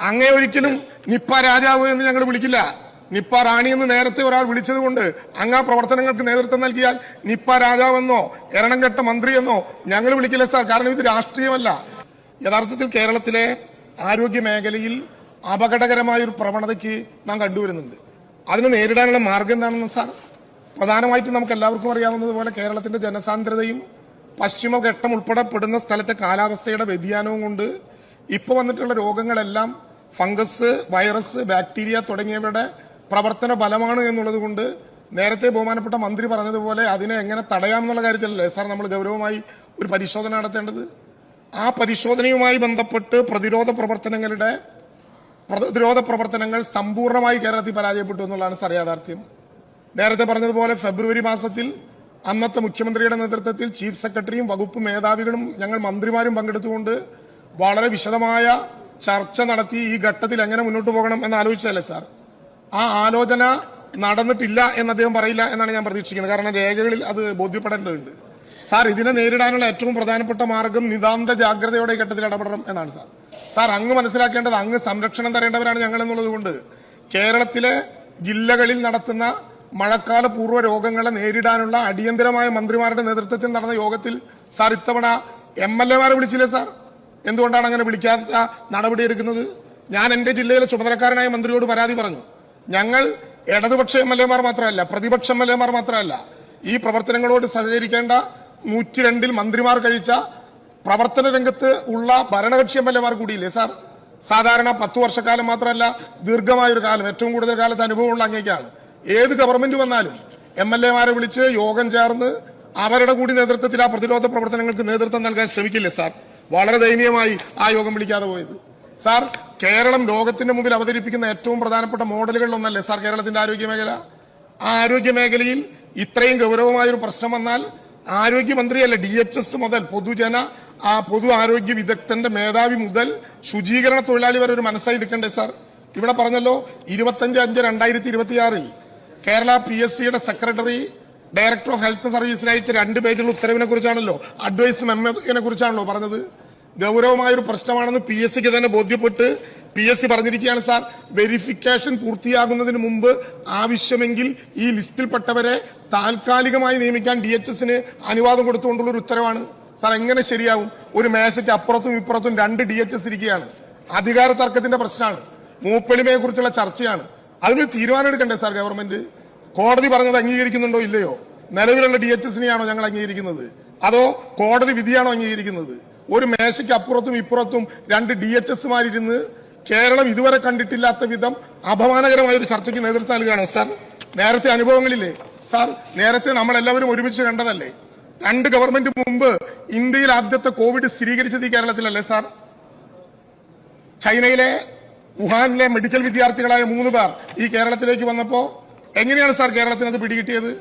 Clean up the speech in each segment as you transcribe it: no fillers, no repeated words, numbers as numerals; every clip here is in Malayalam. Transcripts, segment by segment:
അങ്ങേ ഒരിക്കലും നിപ്പ രാജാവ് എന്ന് ഞങ്ങൾ വിളിക്കില്ല. നിപ്പ റാണി എന്ന് നേരത്തെ ഒരാൾ വിളിച്ചത് കൊണ്ട് അങ്ങ് പ്രവർത്തനങ്ങൾക്ക് നേതൃത്വം നൽകിയാൽ നിപ്പ രാജാവെന്നോ എറണംകെട്ട മന്ത്രിയെന്നോ ഞങ്ങൾ വിളിക്കില്ല സാർ. കാരണം ഇത് രാഷ്ട്രീയമല്ല. യഥാർത്ഥത്തിൽ കേരളത്തിലെ ആരോഗ്യ മേഖലയിൽ അപകടകരമായ ഒരു പ്രവണതയ്ക്ക് നാം കണ്ടുവരുന്നുണ്ട്. അതിനെ നേരിടാനുള്ള മാർഗം എന്താണെന്ന് സാർ, പ്രധാനമായിട്ടും നമുക്ക് എല്ലാവർക്കും അറിയാവുന്നതുപോലെ കേരളത്തിന്റെ ജനസാന്ദ്രതയും പശ്ചിമഘട്ടം ഉൾപ്പെടെ പെടുന്ന സ്ഥലത്തെ കാലാവസ്ഥയുടെ വ്യതിയാനവും കൊണ്ട് ഇപ്പോൾ വന്നിട്ടുള്ള രോഗങ്ങളെല്ലാം ഫംഗസ്, വൈറസ്, ബാക്ടീരിയ തുടങ്ങിയവയുടെ പ്രവർത്തന ഫലമാണ് എന്നുള്ളത് കൊണ്ട് നേരത്തെ ബഹുമാനപ്പെട്ട മന്ത്രി പറഞ്ഞതുപോലെ അതിനെ എങ്ങനെ തടയാമെന്നുള്ള കാര്യത്തിലല്ലേ സാർ നമ്മൾ ഗൗരവമായി ഒരു പരിശോധന നടത്തേണ്ടത്. ആ പരിശോധനയുമായി ബന്ധപ്പെട്ട് പ്രതിരോധ പ്രവർത്തനങ്ങൾ സമ്പൂർണ്ണമായി കേരളത്തിൽ പരാജയപ്പെട്ടു എന്നുള്ളതാണ് സാർ യാഥാർത്ഥ്യം. നേരത്തെ പറഞ്ഞതുപോലെ ഫെബ്രുവരി മാസത്തിൽ അന്നത്തെ മുഖ്യമന്ത്രിയുടെ നേതൃത്വത്തിൽ ചീഫ് സെക്രട്ടറിയും വകുപ്പ് മേധാവികളും ഞങ്ങൾ മന്ത്രിമാരും പങ്കെടുത്തുകൊണ്ട് വളരെ വിശദമായ ചർച്ച നടത്തി ഈ ഘട്ടത്തിൽ എങ്ങനെ മുന്നോട്ട് പോകണം എന്ന് ആലോചിച്ചതല്ലേ സാർ. ആ ആലോചന നടന്നിട്ടില്ല എന്ന് അദ്ദേഹം പറയില്ല എന്നാണ് ഞാൻ പ്രതീക്ഷിക്കുന്നത്. കാരണം രേഖകളിൽ അത് ബോധ്യപ്പെടേണ്ടതുണ്ട് സാർ. ഇതിനെ നേരിടാനുള്ള ഏറ്റവും പ്രധാനപ്പെട്ട മാർഗം നിതാന്ത ജാഗ്രതയോടെ ഈ ഘട്ടത്തിൽ ഇടപെടണം എന്നാണ് സാർ. സാർ അങ്ങ് മനസ്സിലാക്കേണ്ടത് അങ്ങ് സംരക്ഷണം തരേണ്ടവരാണ് ഞങ്ങൾ എന്നുള്ളത് കൊണ്ട് കേരളത്തിലെ ജില്ലകളിൽ നടത്തുന്ന മഴക്കാല പൂർവ്വ രോഗങ്ങളെ നേരിടാനുള്ള അടിയന്തരമായ മന്ത്രിമാരുടെ നേതൃത്വത്തിൽ നടന്ന യോഗത്തിൽ സാർ ഇത്തവണ MLA-മാരെ വിളിച്ചില്ലേ സാർ? എന്തുകൊണ്ടാണ് അങ്ങനെ വിളിക്കാത്ത നടപടിയെടുക്കുന്നത്? ഞാൻ എന്റെ ജില്ലയിലെ ചുമതലക്കാരനായ മന്ത്രിയോട് പരാതി പറഞ്ഞു. ഞങ്ങൾ ഇടതുപക്ഷ MLA-മാർ മാത്രമല്ല, പ്രതിപക്ഷ MLA-മാർ മാത്രമല്ല, ഈ പ്രവർത്തനങ്ങളോട് സഹകരിക്കേണ്ട 102 മന്ത്രിമാർ കഴിച്ച പ്രവർത്തന രംഗത്ത് ഉള്ള ഭരണകക്ഷി MLA-മാർ കൂടിയില്ലേ സാർ? സാധാരണ 10 വർഷക്കാലം മാത്രമല്ല, ദീർഘമായൊരു കാലം, ഏറ്റവും കൂടുതൽ കാലത്ത് അനുഭവമുള്ള അങ്ങേക്കാണ്. ഏത് ഗവൺമെന്റ് വന്നാലും MLA-മാരെ വിളിച്ച് യോഗം ചേർന്ന് അവരുടെ കൂടി നേതൃത്വത്തിൽ ആ പ്രതിരോധ പ്രവർത്തനങ്ങൾക്ക് നേതൃത്വം നൽകാൻ ശ്രമിക്കില്ലേ സാർ? വളരെ ദയനീയമായി ആ യോഗം വിളിക്കാതെ പോയത് സാർ. കേരളം ലോകത്തിന്റെ മുമ്പിൽ അവതരിപ്പിക്കുന്ന ഏറ്റവും പ്രധാനപ്പെട്ട മോഡലുകളിലൊന്നല്ലേ സാർ കേരളത്തിന്റെ ആരോഗ്യ മേഖല? ആ ആരോഗ്യ മേഖലയിൽ ഇത്രയും ഗൗരവമായൊരു പ്രശ്നം വന്നാൽ ആരോഗ്യമന്ത്രിയല്ല, DHS മുതൽ പൊതു ആരോഗ്യ വിദഗ്ധന്റെ മേധാവി മുതൽ ശുചീകരണ തൊഴിലാളി വരെ ഒരു മനസ്സായി നിൽക്കണ്ടേ സാർ? ഇവിടെ പറഞ്ഞല്ലോ 25/5/2026 കേരള PSCയുടെ സെക്രട്ടറി ഡയറക്ടർ ഓഫ് ഹെൽത്ത് സർവീസിന് അയച്ച 2 പേജുള്ള ഉത്തരവിനെ കുറിച്ചാണല്ലോ, അഡ്വൈസ് മെമ്മോയെ കുറിച്ചാണല്ലോ പറഞ്ഞത്. ഗൗരവമായൊരു പ്രശ്നമാണെന്ന് PSCക്ക് തന്നെ ബോധ്യപ്പെട്ട് PSC പറഞ്ഞിരിക്കുകയാണ് സാർ. വെരിഫിക്കേഷൻ പൂർത്തിയാകുന്നതിന് മുമ്പ് ആവശ്യമെങ്കിൽ ഈ ലിസ്റ്റിൽപ്പെട്ടവരെ താൽക്കാലികമായി നിയമിക്കാൻ DHSന് അനുവാദം കൊടുത്തുകൊണ്ടുള്ള ഒരു ഉത്തരവാണ് സാർ. എങ്ങനെ ശരിയാവും? ഒരു മേശയ്ക്ക് അപ്പുറത്തും ഇപ്പുറത്തും 2 DHS ഇരിക്കുകയാണ്. അധികാര തർക്കത്തിന്റെ പ്രശ്നമാണ്, മൂപ്പെളിമയെ കുറിച്ചുള്ള ചർച്ചയാണ്. അതിനൊരു തീരുമാനം എടുക്കണ്ടേ സാർ ഗവൺമെന്റ്? കോടതി പറഞ്ഞത് അംഗീകരിക്കുന്നുണ്ടോ ഇല്ലയോ? നിലവിലുള്ള DHSനെയാണോ ഞങ്ങൾ അംഗീകരിക്കുന്നത്, അതോ കോടതി വിധിയാണോ അംഗീകരിക്കുന്നത്? ഒരു മേശയ്ക്ക് അപ്പുറത്തും ഇപ്പുറത്തും 2 DHSമാരിരുന്ന് കേരളം ഇതുവരെ കണ്ടിട്ടില്ലാത്ത വിധം അപമാനകരമായ ഒരു ചർച്ചയ്ക്ക് നേതൃത്വം നൽകുകയാണോ സാർ? നേരത്തെ അനുഭവങ്ങളില്ലേ സാർ? നേരത്തെ നമ്മളെല്ലാവരും ഒരുമിച്ച് കണ്ടതല്ലേ? 2 ഗവൺമെന്റ് മുമ്പ് ഇന്ത്യയിൽ ആദ്യത്തെ കോവിഡ് സ്ഥിരീകരിച്ചത് ഈ കേരളത്തിലല്ലേ സാർ? ചൈനയിലെ വുഹാനിലെ മെഡിക്കൽ വിദ്യാർത്ഥികളായ 3 പേർ ഈ കേരളത്തിലേക്ക് വന്നപ്പോ എങ്ങനെയാണ് സാർ കേരളത്തിന് അത് പിടികിട്ടിയത്?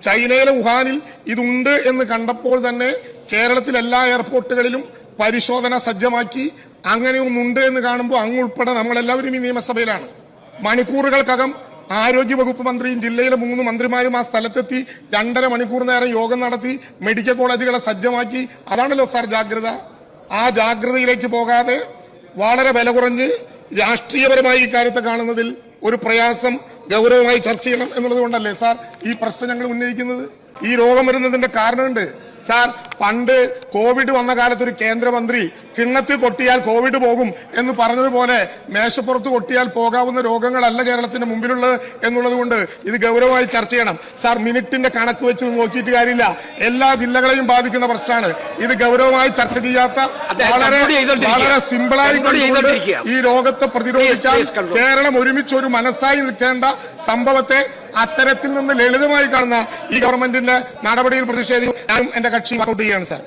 ചൈനയിലെ വുഹാനിൽ ഇതുണ്ട് എന്ന് കണ്ടപ്പോൾ തന്നെ കേരളത്തിലെ എല്ലാ എയർപോർട്ടുകളിലും പരിശോധന സജ്ജമാക്കി. അങ്ങനെ ഒന്നുണ്ട് എന്ന് കാണുമ്പോൾ അങ്ങുൾപ്പെടെ നമ്മളെല്ലാവരും ഈ നിയമസഭയിലാണ്. മണിക്കൂറുകൾക്കകം ആരോഗ്യവകുപ്പ് മന്ത്രിയും ജില്ലയിലെ 3 മന്ത്രിമാരും ആ സ്ഥലത്തെത്തി 2.5 മണിക്കൂർ നേരം യോഗം നടത്തി മെഡിക്കൽ കോളേജുകളെ സജ്ജമാക്കി. അതാണല്ലോ സാർ ജാഗ്രത. ആ ജാഗ്രതയിലേക്ക് പോകാതെ വളരെ വില കുറഞ്ഞ് രാഷ്ട്രീയപരമായി ഈ കാര്യത്തെ കാണുന്നതിൽ ഒരു പ്രയാസം ഗൗരവമായി ചർച്ച ചെയ്യണം എന്നുള്ളത് കൊണ്ടല്ലേ സാർ ഈ പ്രശ്നം ഞങ്ങൾ ഉന്നയിക്കുന്നത്? ഈ രോഗം വരുന്നതിന്റെ കാരണമുണ്ട് സാർ. പണ്ട് കോവിഡ് വന്ന കാലത്ത് ഒരു കേന്ദ്രമന്ത്രി കിണ്ണത്തിൽ കൊട്ടിയാൽ കോവിഡ് പോകും എന്ന് പറഞ്ഞതുപോലെ മേശപ്പുറത്ത് കൊട്ടിയാൽ പോകാവുന്ന രോഗങ്ങളല്ല കേരളത്തിന്റെ മുമ്പിലുള്ളത് എന്നുള്ളത് കൊണ്ട് ഇത് ഗൗരവമായി ചർച്ച ചെയ്യണം സാർ. മിനിറ്റിന്റെ കണക്ക് വെച്ച് നോക്കിയിട്ട് കാര്യമില്ല, എല്ലാ ജില്ലകളെയും ബാധിക്കുന്ന പ്രശ്നമാണ്. ഇത് ഗൗരവമായി ചർച്ച ചെയ്യാത്ത വളരെ സിമ്പിളായി ഈ രോഗത്തെ പ്രതിരോധിക്കാൻ കേരളം ഒരുമിച്ച് ഒരു മനസ്സായി നിൽക്കേണ്ട സംഭവത്തെ അത്തരത്തിൽ നിന്ന് ലളിതമായി കാണുന്ന ഈ ഗവൺമെന്റിന്റെ നടപടിയിൽ പ്രതിഷേധിച്ച് ഞാനും എന്റെ കക്ഷി വോട്ട് ചെയ്യുകയാണ് സാർ.